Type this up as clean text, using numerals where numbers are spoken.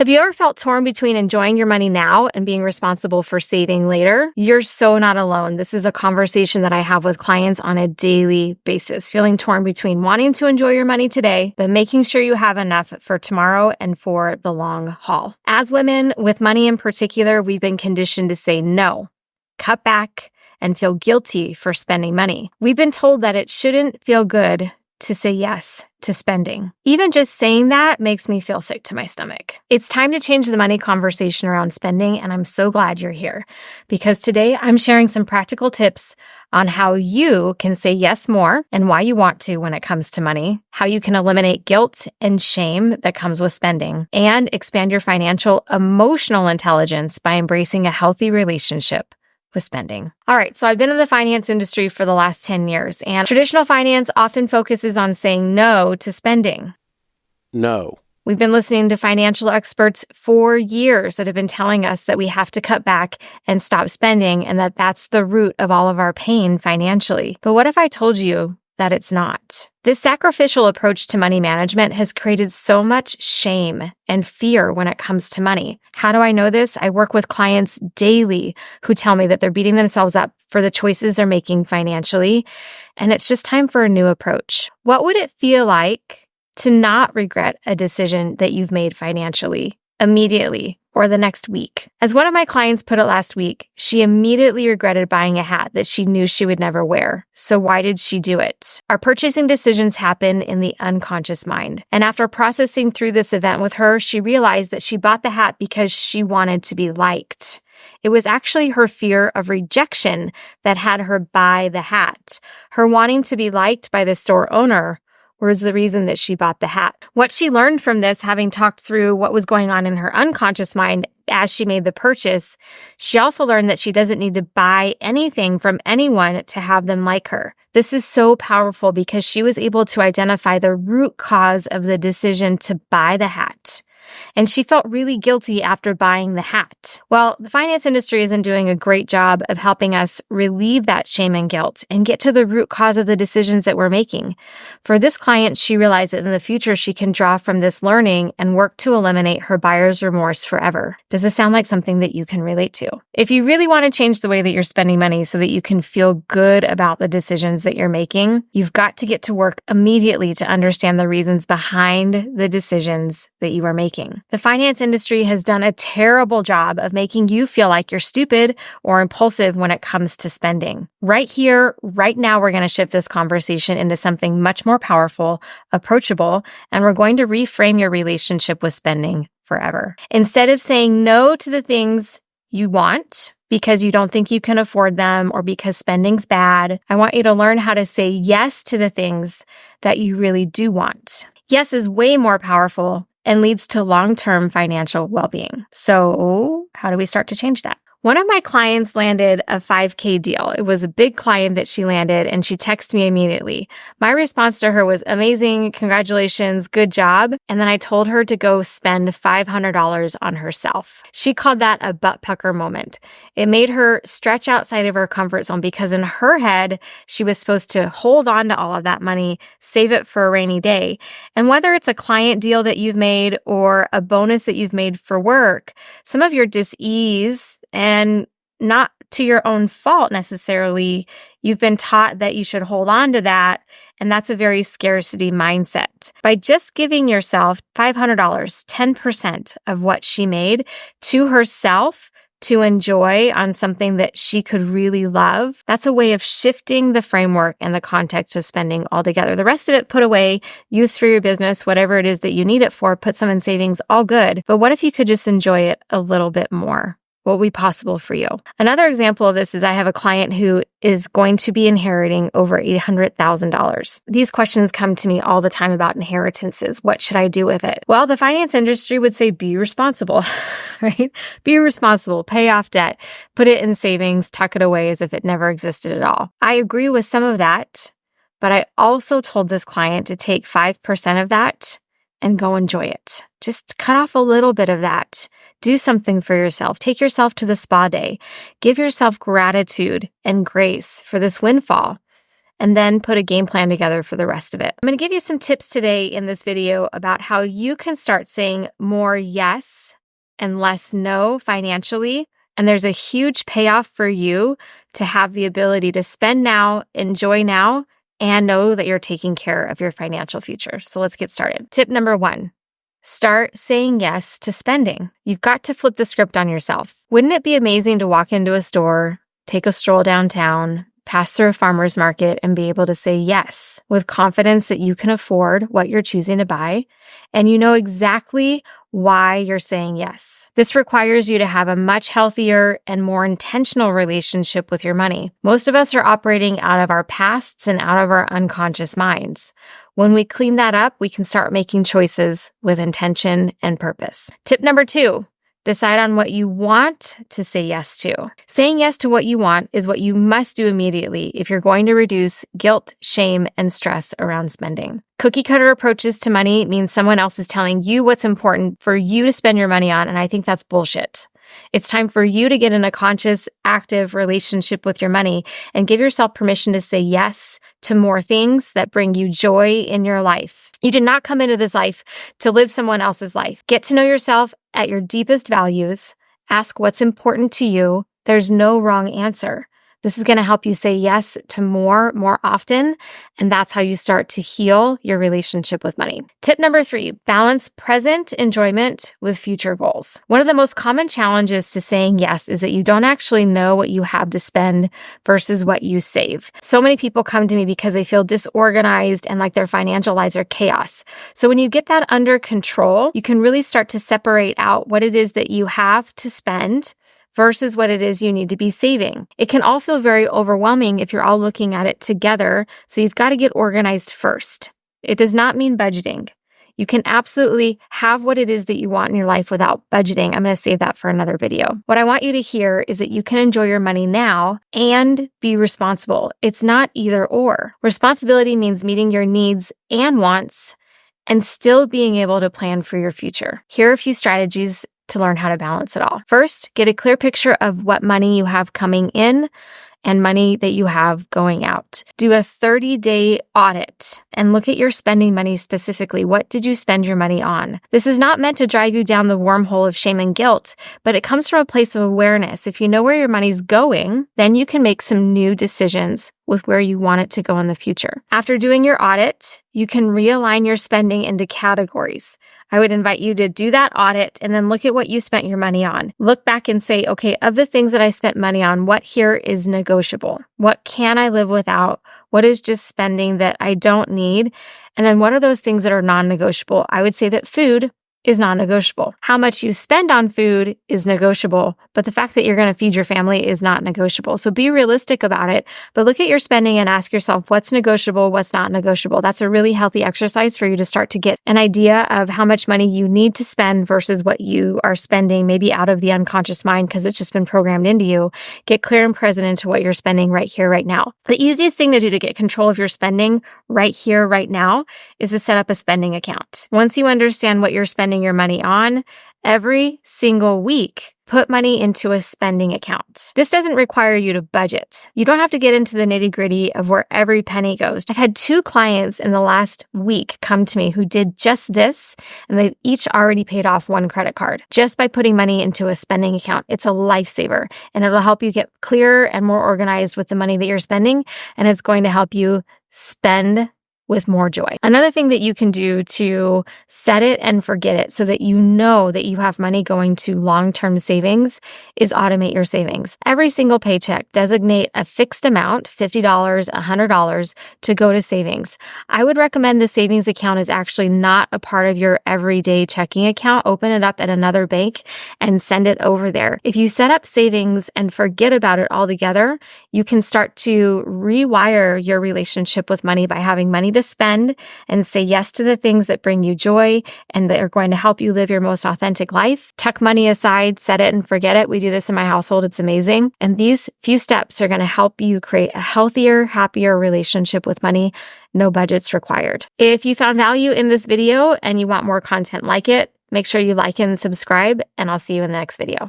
Have you ever felt torn between enjoying your money now and being responsible for saving later? You're so not alone. This is a conversation that I have with clients on a daily basis, feeling torn between wanting to enjoy your money today, but making sure you have enough for tomorrow and for the long haul. As women, with money in particular, we've been conditioned to say no, cut back, and feel guilty for spending money. We've been told that it shouldn't feel good to say yes to spending. Even just saying that makes me feel sick to my stomach. It's time to change the money conversation around spending, and I'm so glad you're here because today I'm sharing some practical tips on how you can say yes more and why you want to when it comes to money, how you can eliminate guilt and shame that comes with spending, and expand your financial emotional intelligence by embracing a healthy relationship with spending. All right, so I've been in the finance industry for the last 10 years, and traditional finance often focuses on saying no to spending. No. We've been listening to financial experts for years that have been telling us that we have to cut back and stop spending, and that that's the root of all of our pain financially. But what if I told you that it's not? This sacrificial approach to money management has created so much shame and fear when it comes to money. How do I know this? I work with clients daily who tell me that they're beating themselves up for the choices they're making financially, and it's just time for a new approach. What would it feel like to not regret a decision that you've made financially immediately or the next week? As one of my clients put it last week, she immediately regretted buying a hat that she knew she would never wear. So why did she do it? Our purchasing decisions happen in the unconscious mind. And after processing through this event with her, she realized that she bought the hat because she wanted to be liked. It was actually her fear of rejection that had her buy the hat. Her wanting to be liked by the store owner was the reason that she bought the hat. What she learned from this, having talked through what was going on in her unconscious mind as she made the purchase, she also learned that she doesn't need to buy anything from anyone to have them like her. This is so powerful because she was able to identify the root cause of the decision to buy the hat. And she felt really guilty after buying the hat. Well, the finance industry isn't doing a great job of helping us relieve that shame and guilt and get to the root cause of the decisions that we're making. For this client, she realized that in the future, she can draw from this learning and work to eliminate her buyer's remorse forever. Does this sound like something that you can relate to? If you really want to change the way that you're spending money so that you can feel good about the decisions that you're making, you've got to get to work immediately to understand the reasons behind the decisions that you are making. The finance industry has done a terrible job of making you feel like you're stupid or impulsive when it comes to spending. Right here, right now, we're going to shift this conversation into something much more powerful, approachable, and we're going to reframe your relationship with spending forever. Instead of saying no to the things you want because you don't think you can afford them or because spending's bad, I want you to learn how to say yes to the things that you really do want. Yes is way more powerful and leads to long-term financial well-being. So how do we start to change that? One of my clients landed a 5K deal. It was a big client that she landed, and she texted me immediately. My response to her was, amazing, congratulations, good job. And then I told her to go spend $500 on herself. She called that a butt pucker moment. It made her stretch outside of her comfort zone because in her head, she was supposed to hold on to all of that money, save it for a rainy day. And whether it's a client deal that you've made or a bonus that you've made for work, some of your dis-ease and not to your own fault necessarily, you've been taught that you should hold on to that, and that's a very scarcity mindset. By just giving yourself $500, 10% of what she made to herself to enjoy on something that she could really love, that's a way of shifting the framework and the context of spending altogether. The rest of it, put away, use for your business, whatever it is that you need it for, put some in savings, all good. But what if you could just enjoy it a little bit more? What would be possible for you? Another example of this is I have a client who is going to be inheriting over $800,000. These questions come to me all the time about inheritances. What should I do with it? Well, the finance industry would say, be responsible, right? Be responsible, pay off debt, put it in savings, tuck it away as if it never existed at all. I agree with some of that, but I also told this client to take 5% of that and go enjoy it. Just cut off a little bit of that. Do something for yourself. Take yourself to the spa day. Give yourself gratitude and grace for this windfall and then put a game plan together for the rest of it. I'm going to give you some tips today in this video about how you can start saying more yes and less no financially. And there's a huge payoff for you to have the ability to spend now, enjoy now, and know that you're taking care of your financial future. So let's get started. Tip number 1. Start saying yes to spending. You've got to flip the script on yourself. Wouldn't it be amazing to walk into a store, take a stroll downtown, pass through a farmer's market, and be able to say yes with confidence that you can afford what you're choosing to buy, and you know exactly why you're saying yes? This requires you to have a much healthier and more intentional relationship with your money. Most of us are operating out of our pasts and out of our unconscious minds. When we clean that up, we can start making choices with intention and purpose. Tip number 2. Decide on what you want to say yes to. Saying yes to what you want is what you must do immediately if you're going to reduce guilt, shame, and stress around spending. Cookie cutter approaches to money means someone else is telling you what's important for you to spend your money on, and I think that's bullshit. It's time for you to get in a conscious, active relationship with your money and give yourself permission to say yes to more things that bring you joy in your life. You did not come into this life to live someone else's life. Get to know yourself at your deepest values. Ask what's important to you. There's no wrong answer. This is going to help you say yes to more often, and that's how you start to heal your relationship with money. Tip number 3, balance present enjoyment with future goals. One of the most common challenges to saying yes is that you don't actually know what you have to spend versus what you save. So many people come to me because they feel disorganized and like their financial lives are chaos. So when you get that under control, you can really start to separate out what it is that you have to spend versus what it is you need to be saving. It can all feel very overwhelming if you're all looking at it together, so you've got to get organized first. It does not mean budgeting. You can absolutely have what it is that you want in your life without budgeting. I'm going to save that for another video. What I want you to hear is that you can enjoy your money now and be responsible. It's not either or. Responsibility means meeting your needs and wants and still being able to plan for your future. Here are a few strategies to learn how to balance it all. First, get a clear picture of what money you have coming in and money that you have going out. Do a 30-day audit and look at your spending money specifically. What did you spend your money on? This is not meant to drive you down the wormhole of shame and guilt, but it comes from a place of awareness. If you know where your money's going, then you can make some new decisions with where you want it to go in the future. After doing your audit, you can realign your spending into categories. I would invite you to do that audit and then look at what you spent your money on. Look back and say, okay, of the things that I spent money on, what here is negotiable? What can I live without? What is just spending that I don't need? And then what are those things that are non-negotiable? I would say that food is non-negotiable. How much you spend on food is negotiable, but the fact that you're going to feed your family is not negotiable. So be realistic about it, but look at your spending and ask yourself what's negotiable, what's not negotiable. That's a really healthy exercise for you to start to get an idea of how much money you need to spend versus what you are spending, maybe out of the unconscious mind because it's just been programmed into you. Get clear and present into what you're spending right here, right now. The easiest thing to do to get control of your spending right here, right now is to set up a spending account. Once you understand what you're spending your money on, every single week, put money into a spending account. This doesn't require you to budget. You don't have to get into the nitty-gritty of where every penny goes. I've had 2 clients in the last week come to me who did just this, and they've each already paid off 1 credit card just by putting money into a spending account. It's a lifesaver, and it'll help you get clearer and more organized with the money that you're spending, and it's going to help you spend with more joy. Another thing that you can do to set it and forget it so that you know that you have money going to long-term savings is automate your savings. Every single paycheck, designate a fixed amount, $50, $100, to go to savings. I would recommend the savings account is actually not a part of your everyday checking account. Open it up at another bank and send it over there. If you set up savings and forget about it altogether, you can start to rewire your relationship with money by having money to spend and say yes to the things that bring you joy and that are going to help you live your most authentic life. Tuck money aside, set it and forget it. We do this in my household. It's amazing. And these few steps are going to help you create a healthier, happier relationship with money. No budgets required. If you found value in this video and you want more content like it, make sure you like and subscribe, and I'll see you in the next video.